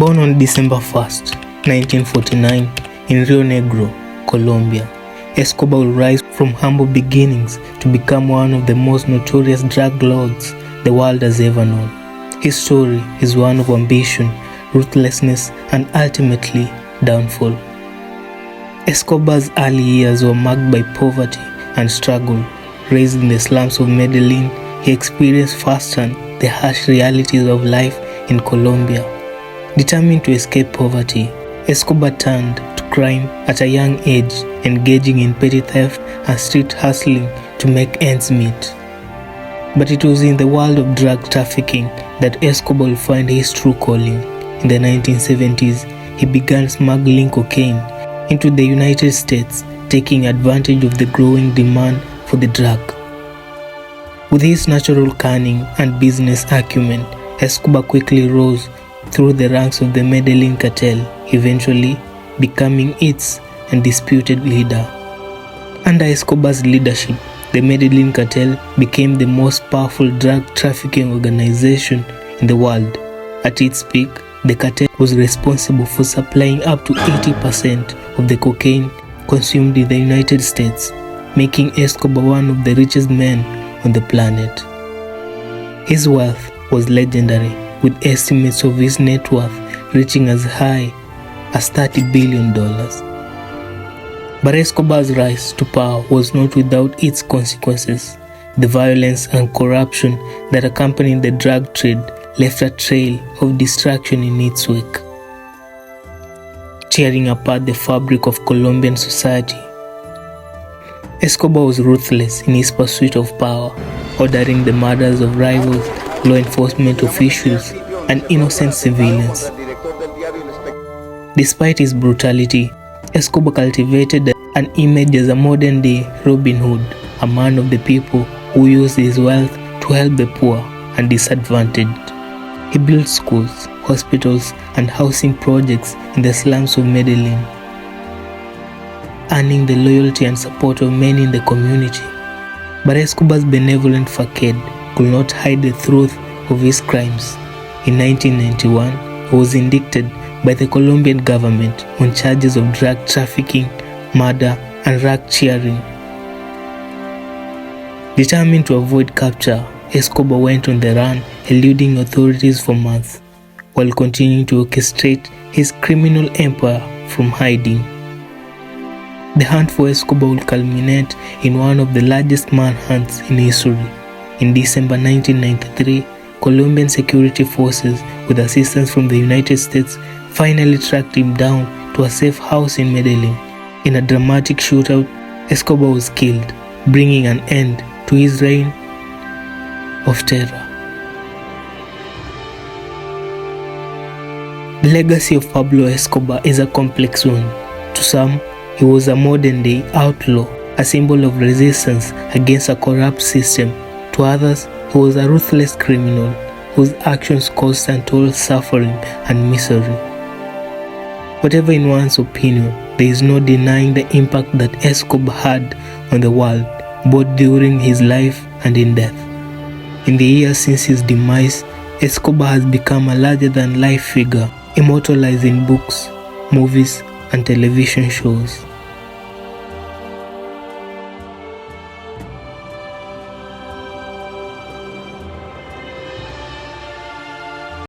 Born on December 1st, 1949 in Rio Negro, Colombia, Escobar will rise from humble beginnings to become one of the most notorious drug lords the world has ever known. His story is one of ambition, ruthlessness, and ultimately downfall. Escobar's early years were marked by poverty and struggle. Raised in the slums of Medellin, he experienced firsthand the harsh realities of life in Colombia. Determined to escape poverty, Escobar turned to crime at a young age, engaging in petty theft and street hustling to make ends meet. But it was in the world of drug trafficking that Escobar would find his true calling. In the 1970s, he began smuggling cocaine into the United States, taking advantage of the growing demand for the drug. With his natural cunning and business acumen, Escobar quickly rose through the ranks of the Medellin cartel, eventually becoming its undisputed leader. Under Escobar's leadership, the Medellin cartel became the most powerful drug trafficking organization in the world. At its peak, the cartel was responsible for supplying up to 80% of the cocaine consumed in the United States, making Escobar one of the richest men on the planet. His wealth was legendary, with estimates of his net worth reaching as high as $30 billion. But Escobar's rise to power was not without its consequences. The violence and corruption that accompanied the drug trade left a trail of destruction in its wake, tearing apart the fabric of Colombian society. Escobar was ruthless in his pursuit of power, ordering the murders of rivals, law enforcement officials, and innocent civilians. Despite his brutality, Escobar cultivated an image as a modern-day Robin Hood, a man of the people who used his wealth to help the poor and disadvantaged. He built schools, hospitals, and housing projects in the slums of Medellin, earning the loyalty and support of many in the community. But Escobar's benevolent facade could not hide the truth of his crimes. In 1991, he was indicted by the Colombian government on charges of drug trafficking, murder, and racketeering. Determined to avoid capture, Escobar went on the run, eluding authorities for months, while continuing to orchestrate his criminal empire from hiding. The hunt for Escobar would culminate in one of the largest manhunts in history. In December 1993, Colombian security forces, with assistance from the United States, finally tracked him down to a safe house in Medellin. In a dramatic shootout, Escobar was killed, bringing an end to his reign of terror. The legacy of Pablo Escobar is a complex one. To some, he was a modern-day outlaw, a symbol of resistance against a corrupt system. To others, he was a ruthless criminal whose actions caused untold suffering and misery. Whatever in one's opinion, there is no denying the impact that Escobar had on the world, both during his life and in death. In the years since his demise, Escobar has become a larger-than-life figure, immortalized in books, movies, and television shows.